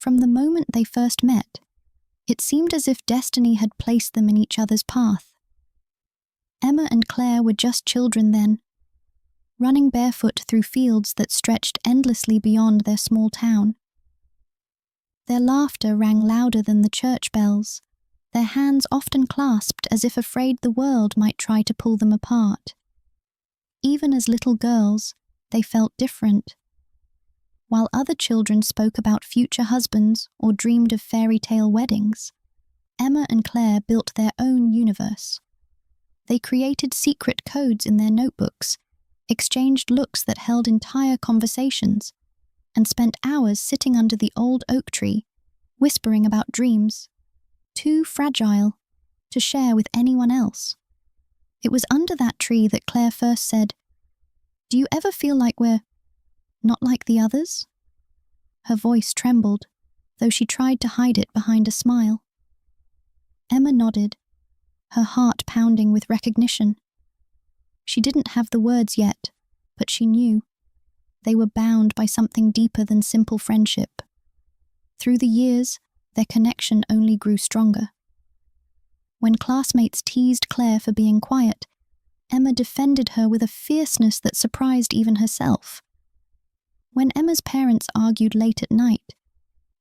From the moment they first met, it seemed as if destiny had placed them in each other's path. Emma and Claire were just children then, running barefoot through fields that stretched endlessly beyond their small town. Their laughter rang louder than the church bells, their hands often clasped as if afraid the world might try to pull them apart. Even as little girls, they felt different. While other children spoke about future husbands or dreamed of fairy tale weddings, Emma and Claire built their own universe. They created secret codes in their notebooks, exchanged looks that held entire conversations, and spent hours sitting under the old oak tree, whispering about dreams, too fragile to share with anyone else. It was under that tree that Claire first said, "Do you ever feel like we're not like the others?" Her voice trembled, though she tried to hide it behind a smile. Emma nodded, her heart pounding with recognition. She didn't have the words yet, but she knew. They were bound by something deeper than simple friendship. Through the years, their connection only grew stronger. When classmates teased Claire for being quiet, Emma defended her with a fierceness that surprised even herself. When Emma's parents argued late at night,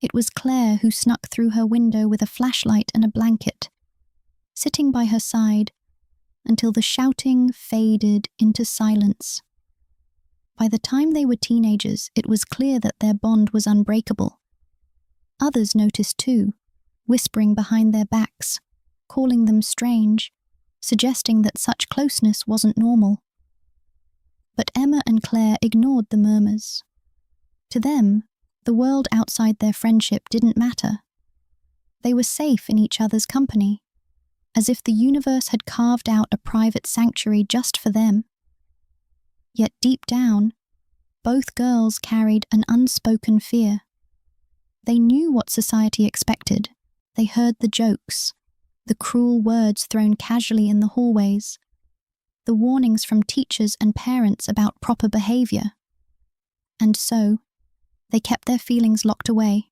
it was Claire who snuck through her window with a flashlight and a blanket, sitting by her side until the shouting faded into silence. By the time they were teenagers, it was clear that their bond was unbreakable. Others noticed too, whispering behind their backs, calling them strange, suggesting that such closeness wasn't normal. But Emma and Claire ignored the murmurs. To them, the world outside their friendship didn't matter. They were safe in each other's company, as if the universe had carved out a private sanctuary just for them. Yet deep down, both girls carried an unspoken fear. They knew what society expected. They heard the jokes, the cruel words thrown casually in the hallways, the warnings from teachers and parents about proper behavior. And so, they kept their feelings locked away,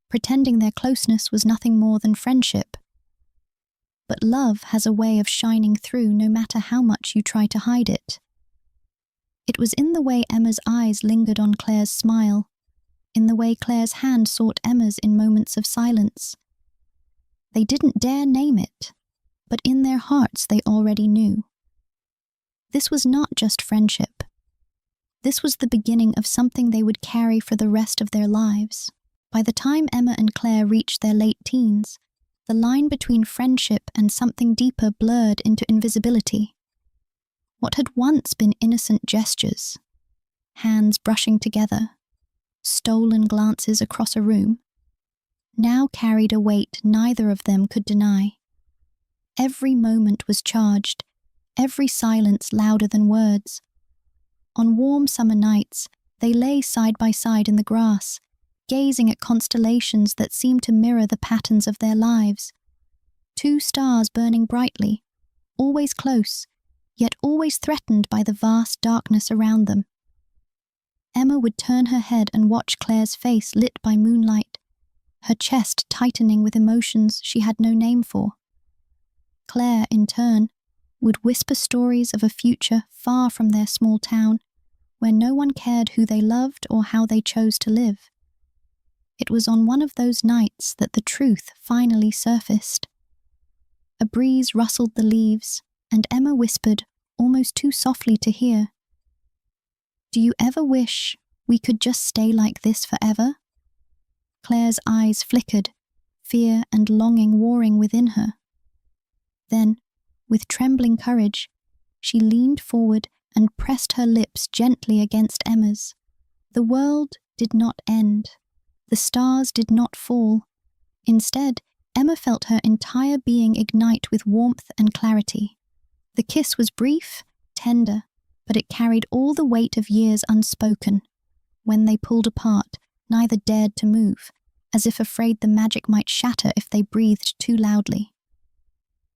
pretending their closeness was nothing more than friendship. But love has a way of shining through no matter how much you try to hide it. It was in the way Emma's eyes lingered on Claire's smile, in the way Claire's hand sought Emma's in moments of silence. They didn't dare name it, but in their hearts they already knew. This was not just friendship. This was the beginning of something they would carry for the rest of their lives. By the time Emma and Claire reached their late teens, the line between friendship and something deeper blurred into invisibility. What had once been innocent gestures, hands brushing together, stolen glances across a room, now carried a weight neither of them could deny. Every moment was charged, every silence louder than words. On warm summer nights, they lay side by side in the grass, gazing at constellations that seemed to mirror the patterns of their lives. Two stars burning brightly, always close, yet always threatened by the vast darkness around them. Emma would turn her head and watch Claire's face lit by moonlight, her chest tightening with emotions she had no name for. Claire, in turn, would whisper stories of a future far from their small town, where no one cared who they loved or how they chose to live. It was on one of those nights that the truth finally surfaced. A breeze rustled the leaves, and Emma whispered, almost too softly to hear, "Do you ever wish we could just stay like this forever?" Claire's eyes flickered, fear and longing warring within her. Then, with trembling courage, she leaned forward and pressed her lips gently against Emma's. The world did not end. The stars did not fall. Instead, Emma felt her entire being ignite with warmth and clarity. The kiss was brief, tender, but it carried all the weight of years unspoken. When they pulled apart, neither dared to move, as if afraid the magic might shatter if they breathed too loudly.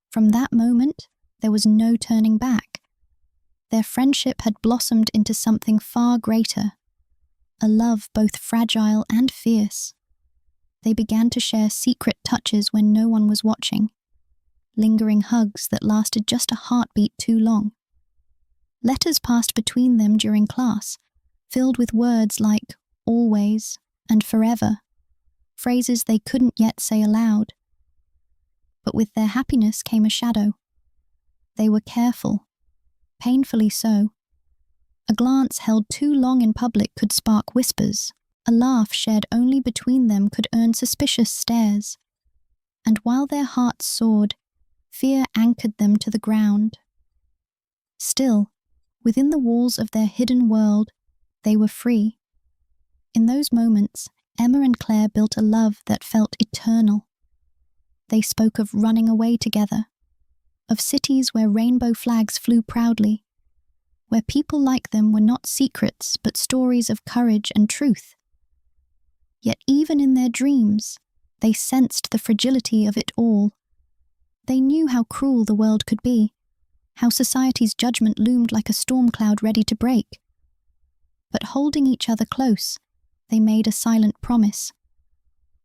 From that moment, there was no turning back. Their friendship had blossomed into something far greater, a love both fragile and fierce. They began to share secret touches when no one was watching, lingering hugs that lasted just a heartbeat too long. Letters passed between them during class, filled with words like always and forever, phrases they couldn't yet say aloud. But with their happiness came a shadow. They were careful, painfully so. A glance held too long in public could spark whispers. A laugh shared only between them could earn suspicious stares. And while their hearts soared, fear anchored them to the ground. Still, within the walls of their hidden world, they were free. In those moments, Emma and Claire built a love that felt eternal. They spoke of running away together, of cities where rainbow flags flew proudly, where people like them were not secrets but stories of courage and truth. Yet even in their dreams, they sensed the fragility of it all. They knew how cruel the world could be, how society's judgment loomed like a storm cloud ready to break. But holding each other close, they made a silent promise.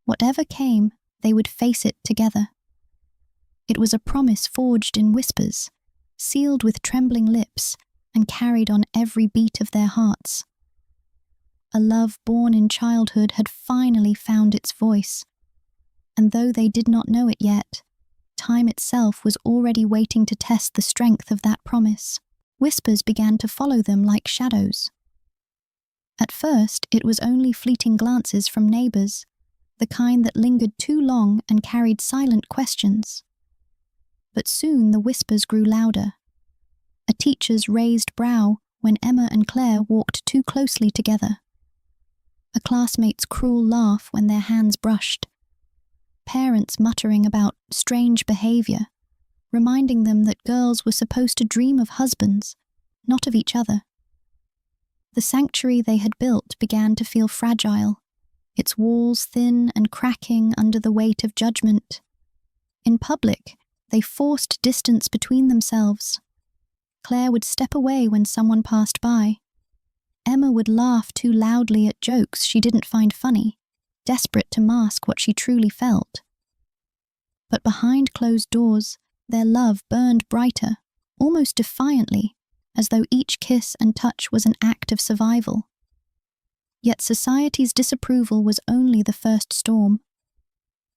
Whatever came, they would face it together. It was a promise forged in whispers, sealed with trembling lips, and carried on every beat of their hearts. A love born in childhood had finally found its voice, and though they did not know it yet, time itself was already waiting to test the strength of that promise. Whispers began to follow them like shadows. At first, it was only fleeting glances from neighbors, the kind that lingered too long and carried silent questions. But soon the whispers grew louder. A teacher's raised brow when Emma and Claire walked too closely together. A classmate's cruel laugh when their hands brushed. Parents muttering about strange behavior, reminding them that girls were supposed to dream of husbands, not of each other. The sanctuary they had built began to feel fragile, its walls thin and cracking under the weight of judgment. In public, they forced distance between themselves. Claire would step away when someone passed by. Emma would laugh too loudly at jokes she didn't find funny, desperate to mask what she truly felt. But behind closed doors, their love burned brighter, almost defiantly, as though each kiss and touch was an act of survival. Yet society's disapproval was only the first storm.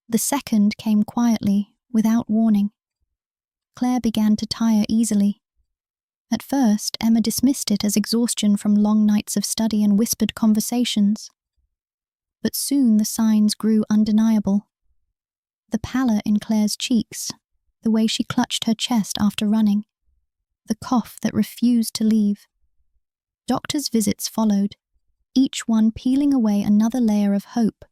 The second came quietly, without warning. Claire began to tire easily. At first, Emma dismissed it as exhaustion from long nights of study and whispered conversations. But soon the signs grew undeniable. The pallor in Claire's cheeks, the way she clutched her chest after running, the cough that refused to leave. Doctors' visits followed, each one peeling away another layer of hope.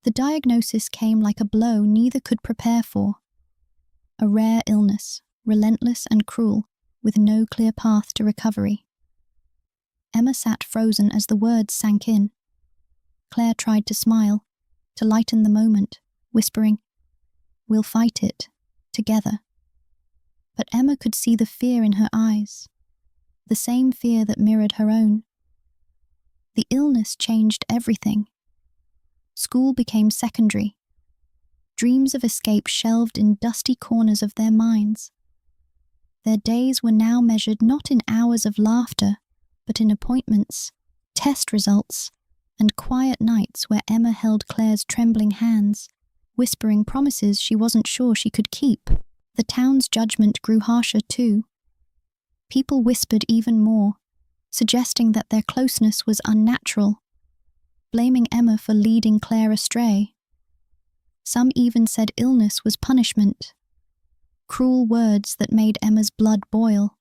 The diagnosis came like a blow neither could prepare for. A rare illness, relentless and cruel, with no clear path to recovery. Emma sat frozen as the words sank in. Claire tried to smile, to lighten the moment, whispering, "We'll fight it, together." But Emma could see the fear in her eyes, the same fear that mirrored her own. The illness changed everything. School became secondary. Dreams of escape shelved in dusty corners of their minds. Their days were now measured not in hours of laughter, but in appointments, test results, and quiet nights where Emma held Claire's trembling hands, whispering promises she wasn't sure she could keep. The town's judgment grew harsher too. People whispered even more, suggesting that their closeness was unnatural, blaming Emma for leading Claire astray. Some even said illness was punishment, cruel words that made Emma's blood boil.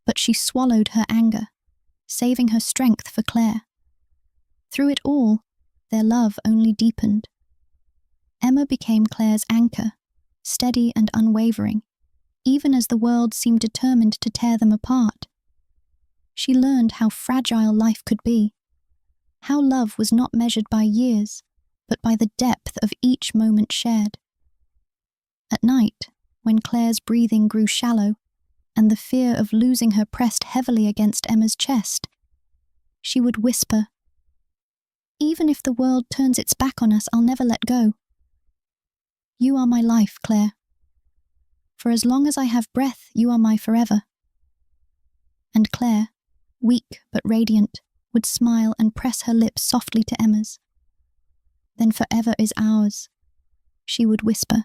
But she swallowed her anger, saving her strength for Claire. Through it all, their love only deepened. Emma became Claire's anchor, steady and unwavering, even as the world seemed determined to tear them apart. She learned how fragile life could be, how love was not measured by years, but by the depth of each moment shared. At night, when Claire's breathing grew shallow, and the fear of losing her pressed heavily against Emma's chest, she would whisper, "Even Even if the world turns its back on us, I'll never let go. You are my life, Claire. For as long as I have breath, you are my forever. And Claire, weak but radiant, would smile and press her lips softly to Emma's. Then forever is ours, she would whisper.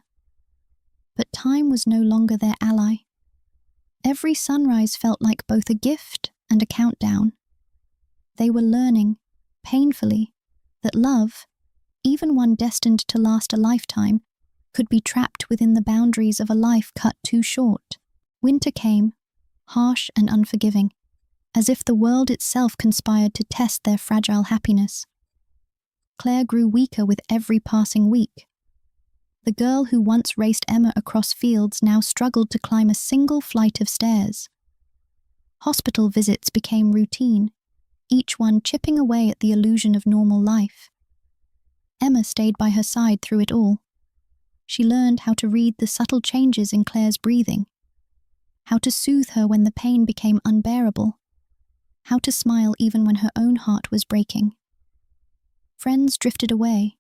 But time was no longer their ally. Every sunrise felt like both a gift and a countdown. They were learning, painfully, that love, even one destined to last a lifetime, could be trapped within the boundaries of a life cut too short. Winter came, harsh and unforgiving, as if the world itself conspired to test their fragile happiness. Claire grew weaker with every passing week. The girl who once raced Emma across fields now struggled to climb a single flight of stairs. Hospital visits became routine, each one chipping away at the illusion of normal life. Emma stayed by her side through it all. She learned how to read the subtle changes in Claire's breathing, how to soothe her when the pain became unbearable, how to smile even when her own heart was breaking. Friends drifted away,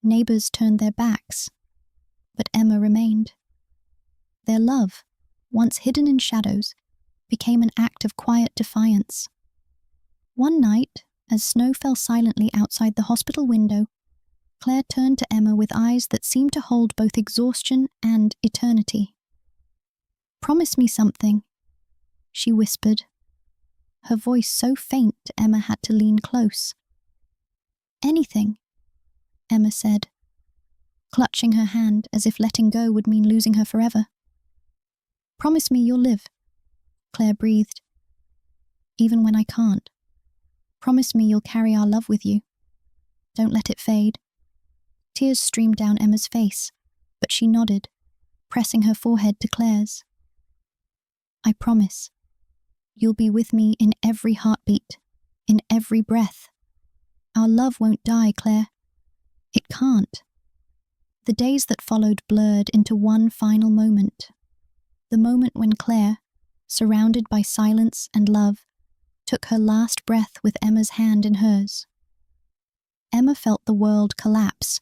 neighbors turned their backs, but Emma remained. Their love, once hidden in shadows, became an act of quiet defiance. One night, as snow fell silently outside the hospital window, Claire turned to Emma with eyes that seemed to hold both exhaustion and eternity. "Promise me something," she whispered, her voice so faint Emma had to lean close. "Anything," Emma said, clutching her hand as if letting go would mean losing her forever. "Promise me you'll live," Claire breathed. "Even when I can't. Promise me you'll carry our love with you. Don't let it fade." Tears streamed down Emma's face, but she nodded, pressing her forehead to Claire's. "I promise. You'll be with me in every heartbeat, in every breath. Our love won't die, Claire. It can't." The days that followed blurred into one final moment. The moment when Claire, surrounded by silence and love, took her last breath with Emma's hand in hers. Emma felt the world collapse,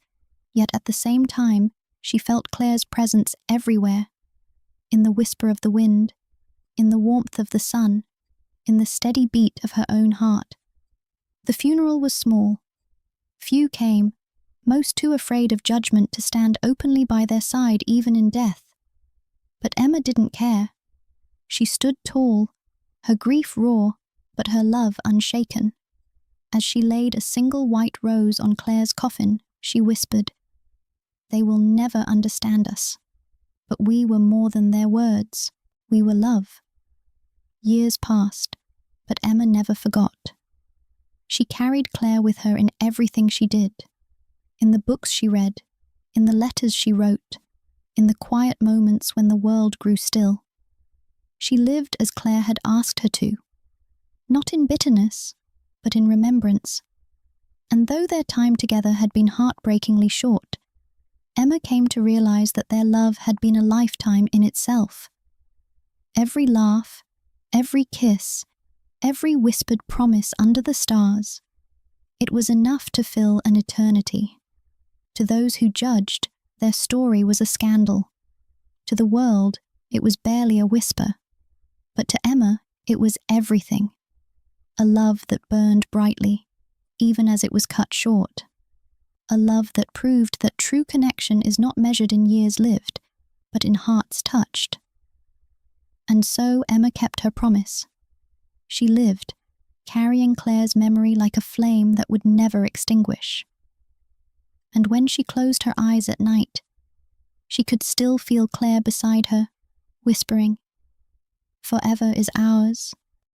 yet at the same time she felt Claire's presence everywhere, in the whisper of the wind, in the warmth of the sun, in the steady beat of her own heart. The funeral was small. Few came, most too afraid of judgment to stand openly by their side even in death. But Emma didn't care. She stood tall, her grief raw, but her love unshaken. As she laid a single white rose on Claire's coffin, she whispered, "They will never understand us, but we were more than their words. We were love." Years passed, but Emma never forgot. She carried Claire with her in everything she did, in the books she read, in the letters she wrote, in the quiet moments when the world grew still. She lived as Claire had asked her to, not in bitterness, but in remembrance. And though their time together had been heartbreakingly short, Emma came to realize that their love had been a lifetime in itself. Every laugh, every kiss, every whispered promise under the stars, it was enough to fill an eternity. To those who judged, their story was a scandal. To the world, it was barely a whisper. But to Emma, it was everything. A love that burned brightly, even as it was cut short. A love that proved that true connection is not measured in years lived, but in hearts touched. And so Emma kept her promise. She lived, carrying Claire's memory like a flame that would never extinguish. And when she closed her eyes at night, she could still feel Claire beside her, whispering, "Forever is ours,